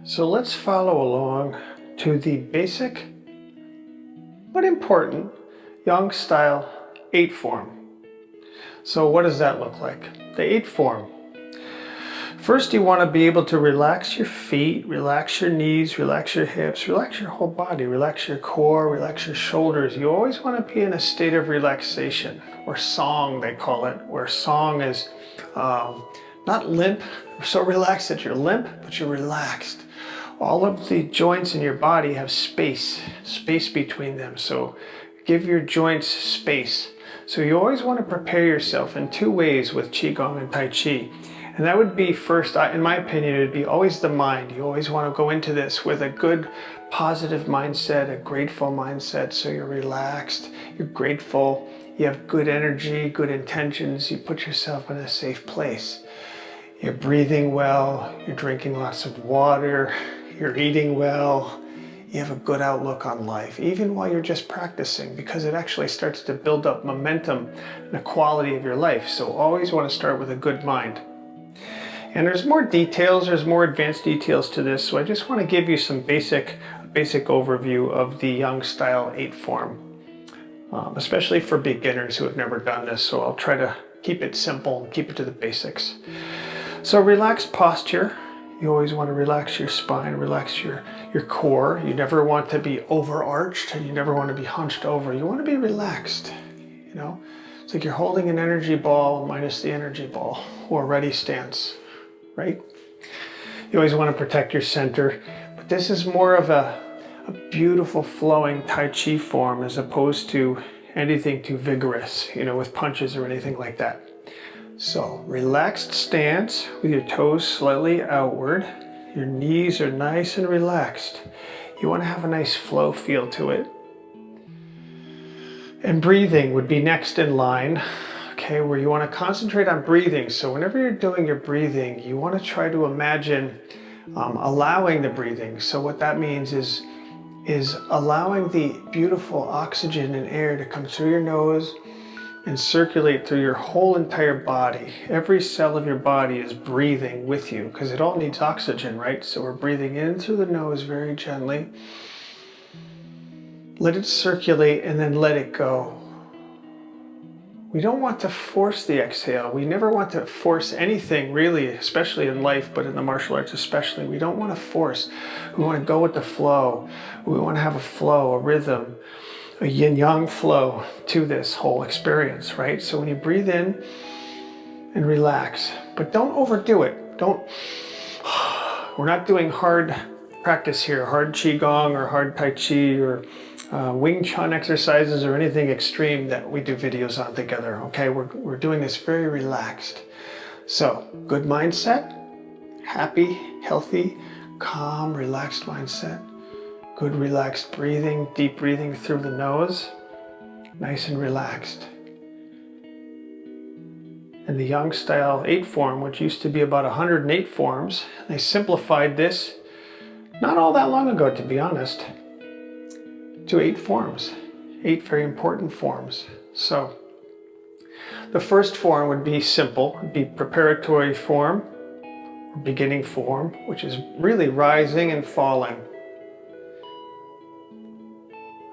So let's follow along to the basic but important Yang Style 8 form. So what does that look like? The 8 form. First, you want to be able to relax your feet, relax your knees, relax your hips, relax your whole body, relax your core, relax your shoulders. You always want to be in a state of relaxation, or song they call it, where song is not limp, so relaxed that you're limp, but you're relaxed. All of the joints in your body have space between them. So give your joints space. So you always want to prepare yourself in 2 ways with Qigong and Tai Chi. And that would be first, in my opinion, it would be always the mind. You always want to go into this with a good, positive mindset, a grateful mindset. So you're relaxed, you're grateful, you have good energy, good intentions. You put yourself in a safe place. You're breathing well, you're drinking lots of water, you're eating well, you have a good outlook on life, even while you're just practicing, because it actually starts to build up momentum and the quality of your life. So always want to start with a good mind. And there's more details, there's more advanced details to this, so I just want to give you some basic overview of the Yang Style 8 form, especially for beginners who have never done this, so I'll try to keep it simple and keep it to the basics. So relaxed posture. You always want to relax your spine, relax your core. You never want to be overarched and you never want to be hunched over. You want to be relaxed, you know? It's like you're holding an energy ball minus the energy ball, or ready stance, right? You always want to protect your center, but this is more of a beautiful flowing Tai Chi form as opposed to anything too vigorous, you know, with punches or anything like that. So relaxed stance with your toes slightly outward. Your knees are nice and relaxed. You want to have a nice flow feel to it. And breathing would be next in line, okay, where you want to concentrate on breathing. So whenever you're doing your breathing, you want to try to imagine allowing the breathing. So what that means is allowing the beautiful oxygen and air to come through your nose and circulate through your whole entire body. Every cell of your body is breathing with you because it all needs oxygen, right? So we're breathing in through the nose very gently. Let it circulate and then let it go. We don't want to force the exhale. We never want to force anything really, especially in life, but in the martial arts especially. We don't want to force. We want to go with the flow. We want to have a flow, a rhythm, a yin-yang flow to this whole experience, right? So when you breathe in and relax, but don't overdo it. We're not doing hard practice here, hard Qigong or hard Tai Chi or Wing Chun exercises or anything extreme that we do videos on together, okay? We're doing this very relaxed. So, good mindset, happy, healthy, calm, relaxed mindset. Good relaxed breathing, deep breathing through the nose, nice and relaxed. And the Yang Style 8 form, which used to be about 108 forms, they simplified this not all that long ago, to be honest, to 8 forms, 8 very important forms. So the first form would be simple, would be preparatory form, or beginning form, which is really rising and falling.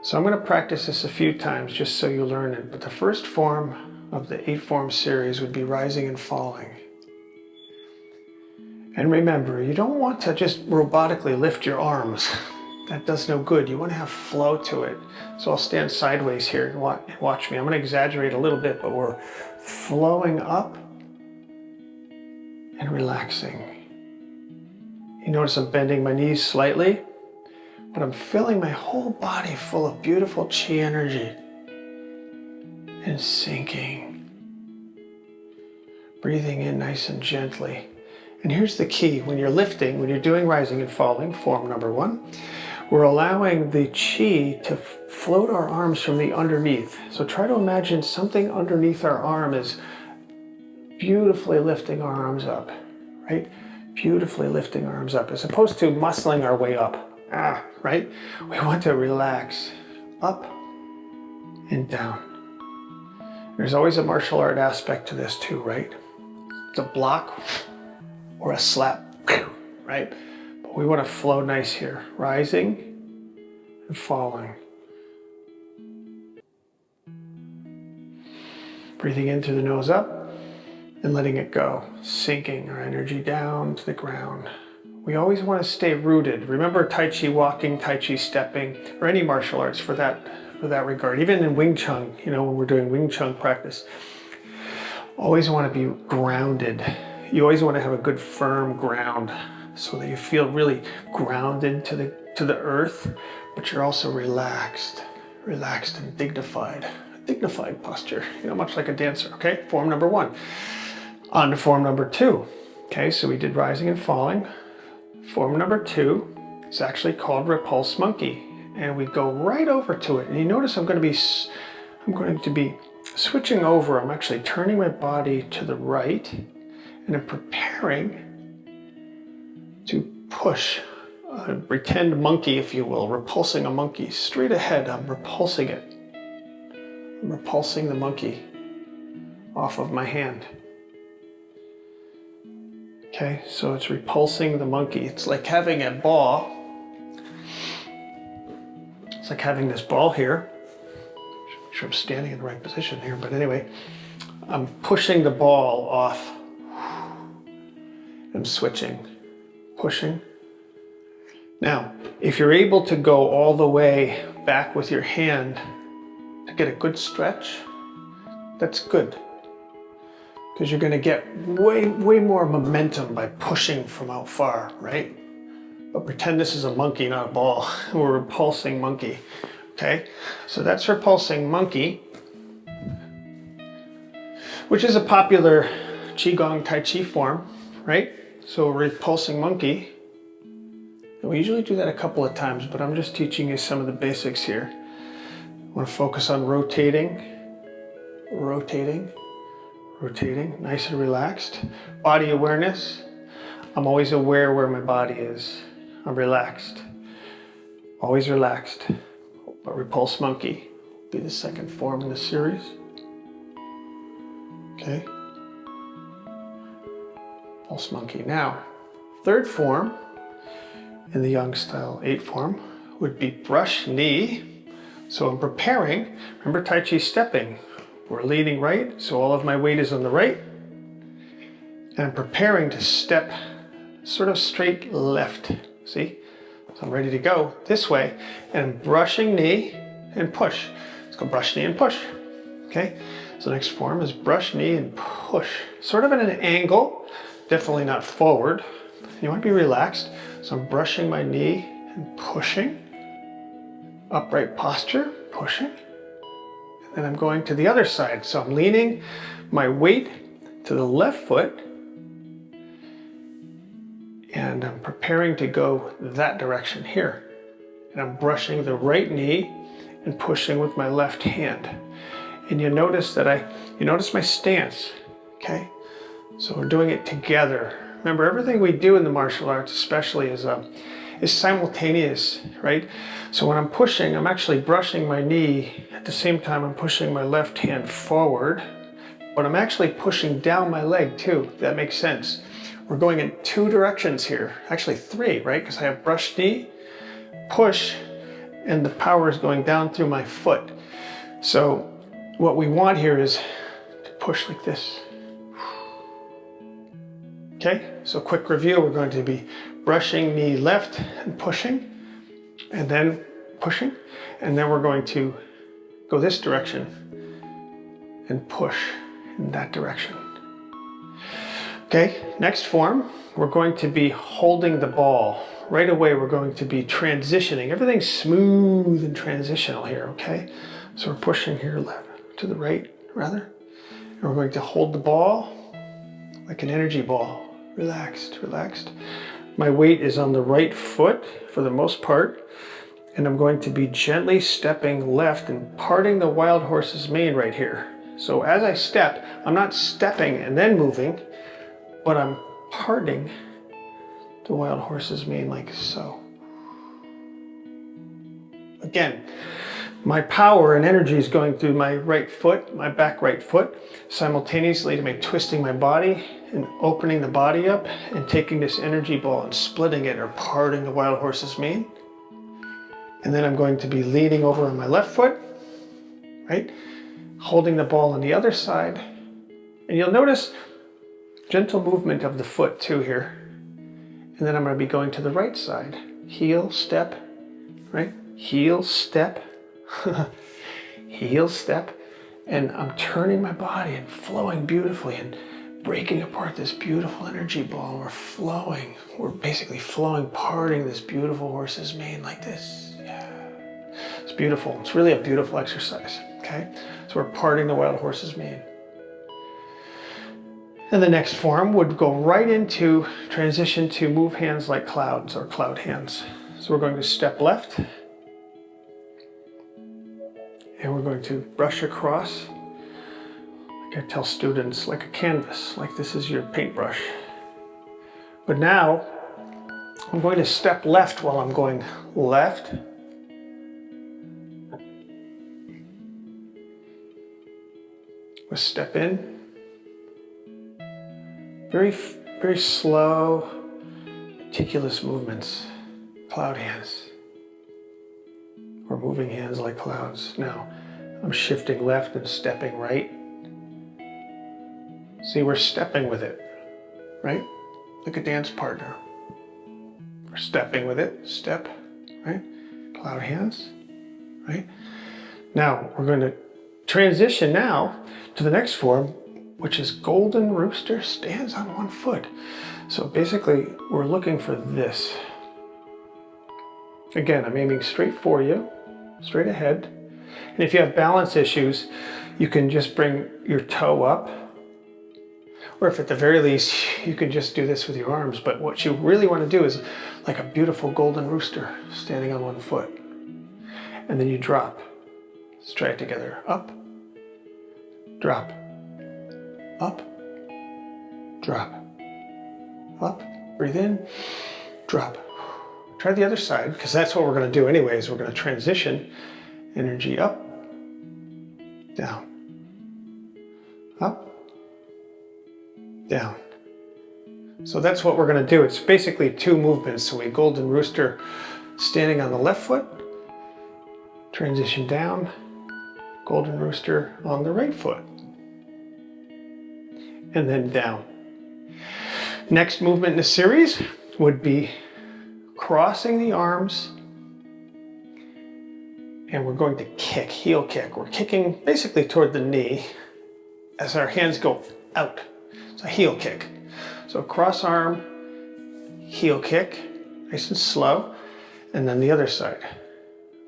So I'm going to practice this a few times just so you learn it. But the first form of the 8 form series would be rising and falling. And remember, you don't want to just robotically lift your arms. That does no good. You want to have flow to it. So I'll stand sideways here and watch me. I'm going to exaggerate a little bit, but we're flowing up and relaxing. You notice I'm bending my knees slightly, but I'm filling my whole body full of beautiful chi energy and sinking. Breathing in nice and gently. And here's the key. When you're lifting, when you're doing rising and falling, form number 1, we're allowing the chi to float our arms from the underneath. So try to imagine something underneath our arm is beautifully lifting our arms up, right? Beautifully lifting our arms up, as opposed to muscling our way up. Right? We want to relax up and down. There's always a martial art aspect to this too, right? It's a block or a slap, right? But We want to flow nice here, rising and falling. Breathing in through the nose up and letting it go, sinking our energy down to the ground. We always want to stay rooted. Remember Tai Chi walking, Tai Chi stepping, or any martial arts for that regard. Even in Wing Chun, you know, when we're doing Wing Chun practice, always want to be grounded. You always want to have a good firm ground so that you feel really grounded to the earth, but you're also relaxed and dignified. Dignified posture, you know, much like a dancer. Okay, form number 1. On to form number 2. Okay, so we did rising and falling. Form number 2 is actually called Repulse Monkey, and we go right over to it. And you notice I'm going to be switching over. I'm actually turning my body to the right, and I'm preparing to push a pretend monkey, if you will, repulsing a monkey straight ahead. I'm repulsing it. I'm repulsing the monkey off of my hand. Okay, so it's repulsing the monkey. It's like having a ball. It's like having this ball here. Make sure I'm standing in the right position here, but anyway, I'm pushing the ball off. I'm switching, pushing. Now, if you're able to go all the way back with your hand to get a good stretch, that's good. Because you're going to get way more momentum by pushing from out far, right? But pretend this is a monkey, not a ball. We're repulsing monkey, okay? So that's repulsing monkey, which is a popular Qigong Tai Chi form, right? So repulsing monkey. And we usually do that a couple of times, but I'm just teaching you some of the basics here. I want to focus on rotating, nice and relaxed. Body awareness. I'm always aware where my body is. I'm relaxed, always relaxed. But Repulse Monkey will be the second form in the series. Okay. Repulse Monkey. Now, third form in the Yang Style 8 form would be brush knee. So I'm preparing, remember Tai Chi stepping. We're leaning right, so all of my weight is on the right. And I'm preparing to step sort of straight left, see? So I'm ready to go this way, and I'm brushing knee and push. Let's go brush knee and push, okay? So next form is brush knee and push. Sort of at an angle, definitely not forward. You want to be relaxed. So I'm brushing my knee and pushing. Upright posture, pushing. And I'm going to the other side. So I'm leaning my weight to the left foot, and I'm preparing to go that direction here. And I'm brushing the right knee and pushing with my left hand. And you notice that you notice my stance, okay? So we're doing it together. Remember, everything we do in the martial arts especially is simultaneous, right? So when I'm pushing, I'm actually brushing my knee. At the same time, I'm pushing my left hand forward, but I'm actually pushing down my leg too, if that makes sense. We're going in 2 directions here, actually 3, right? Because I have brush knee, push, and the power is going down through my foot. So what we want here is to push like this. Okay, so quick review, we're going to be brushing knee left and pushing, and then pushing, and then we're going to go this direction and push in that direction. Okay, next form, we're going to be holding the ball. Right away, we're going to be transitioning. Everything's smooth and transitional here, okay? So we're pushing here left to the right, rather, and we're going to hold the ball like an energy ball. Relaxed, relaxed. My weight is on the right foot for the most part, and I'm going to be gently stepping left and parting the wild horse's mane right here. So as I step, I'm not stepping and then moving, but I'm parting the wild horse's mane like so. Again, my power and energy is going through my right foot, my back right foot, simultaneously to me twisting my body and opening the body up and taking this energy ball and splitting it or parting the wild horse's mane. And then I'm going to be leaning over on my left foot, right? Holding the ball on the other side. And you'll notice gentle movement of the foot too here. And then I'm going to be going to the right side. Heel, step, right? Heel, step, heel, step. And I'm turning my body and flowing beautifully and breaking apart this beautiful energy ball. We're flowing. We're basically flowing, parting this beautiful horse's mane like this. Yeah. It's beautiful. It's really a beautiful exercise, okay? So we're parting the wild horse's mane. And the next form would go right into transition to move hands like clouds or cloud hands. So we're going to step left. And we're going to brush across, like I tell students, like a canvas, like this is your paintbrush. But now, I'm going to step left while I'm going left. We'll step in. Very, very slow, meticulous movements, cloud hands. Or moving hands like clouds. Now, I'm shifting left and stepping right. See, we're stepping with it, right? Like a dance partner. We're stepping with it, step, right? Cloud hands, right? Now, we're going to transition now to the next form, which is golden rooster stands on one foot. So basically, we're looking for this. Again, I'm aiming straight for you, straight ahead. And if you have balance issues, you can just bring your toe up. Or if at the very least, you can just do this with your arms. But what you really want to do is like a beautiful golden rooster standing on one foot. And then you drop. Let's try it together. Up, drop, up, drop, up, breathe in, drop. Try the other side, because that's what we're going to do anyways. We're going to transition energy up, down, up, down. So that's what we're going to do. It's basically two movements. So we golden rooster standing on the left foot, transition down, golden rooster on the right foot, and then down. Next movement in the series would be crossing the arms, and we're going to kick, heel kick. We're kicking basically toward the knee as our hands go out. It's a heel kick. So cross arm, heel kick, nice and slow, and then the other side.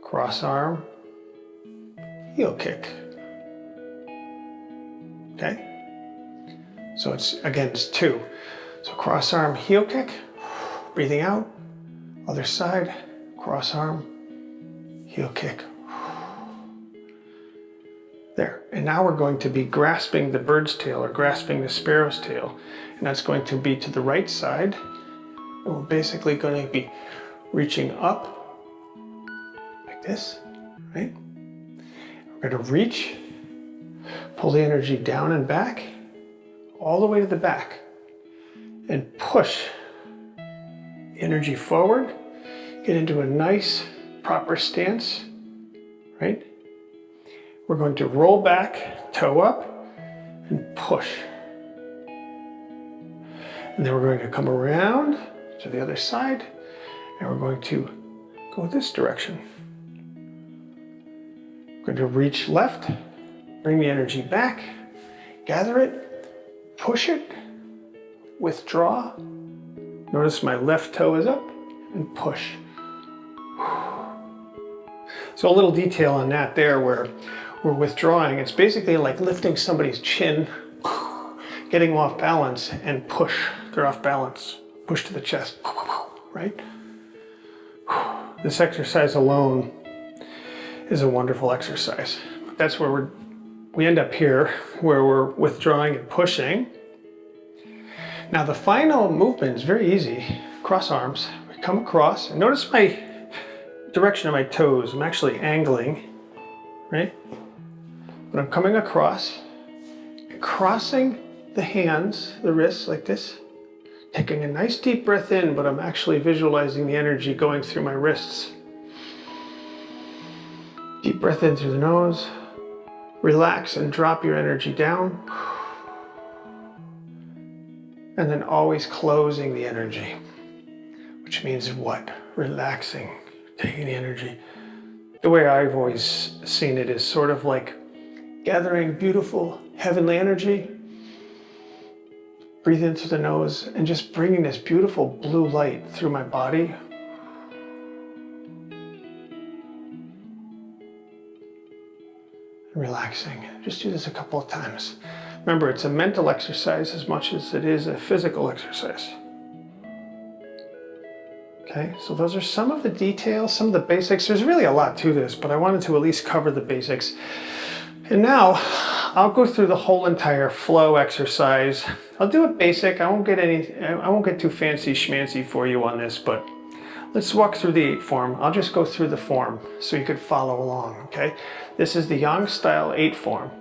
Cross arm, heel kick. Okay? So it's two. So cross arm, heel kick, breathing out. Other side, cross arm, heel kick. There. And now we're going to be grasping the bird's tail or grasping the sparrow's tail. And that's going to be to the right side. And we're basically going to be reaching up like this, right? We're going to reach, pull the energy down and back, all the way to the back, and push energy forward, get into a nice proper stance, right? We're going to roll back, toe up, and push. And then we're going to come around to the other side, and we're going to go this direction. We're going to reach left, bring the energy back, gather it, push it, withdraw. Notice my left toe is up and push. So a little detail on that there where we're withdrawing. It's basically like lifting somebody's chin, getting them off balance and push. They're off balance. Push to the chest, right? This exercise alone is a wonderful exercise. That's where we end up here where we're withdrawing and pushing. Now the final movement is very easy. Cross arms, we come across, and notice direction of my toes. I'm actually angling, right? But I'm coming across, crossing the hands, the wrists like this, taking a nice deep breath in, but I'm actually visualizing the energy going through my wrists. Deep breath in through the nose. Relax and drop your energy down. And then always closing the energy, which means what? Relaxing, taking the energy. The way I've always seen it is sort of like gathering beautiful heavenly energy. Breathe in through the nose and just bringing this beautiful blue light through my body. Relaxing. Just do this a couple of times. Remember, it's a mental exercise as much as it is a physical exercise. Okay, so those are some of the details, some of the basics. There's really a lot to this, but I wanted to at least cover the basics. And now I'll go through the whole entire flow exercise. I'll do it basic. I won't get too fancy schmancy for you on this, but let's walk through the 8 form. I'll just go through the form so you could follow along, okay? This is the Yang Style 8 form.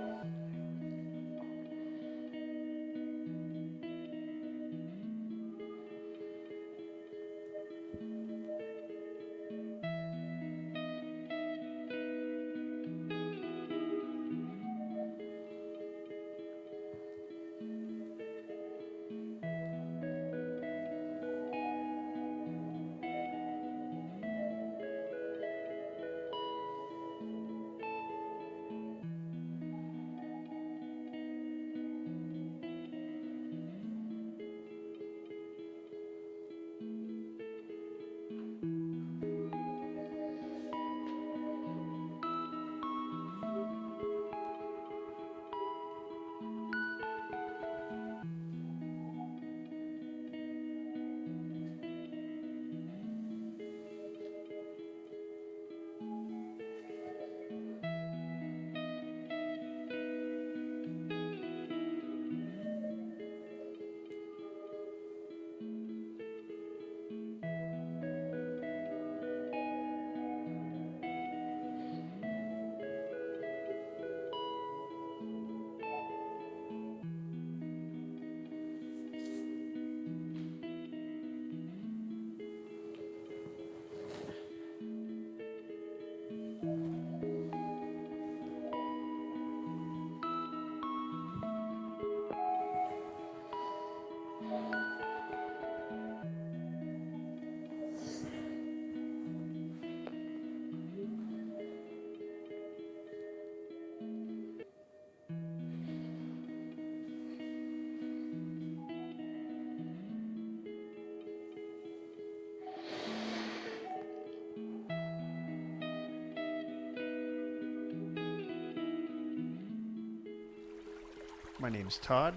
My name's Todd,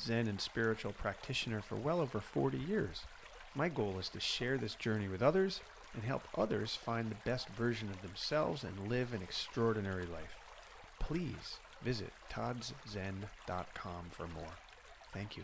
Zen and spiritual practitioner for well over 40 years. My goal is to share this journey with others and help others find the best version of themselves and live an extraordinary life. Please visit toddzen.com for more. Thank you.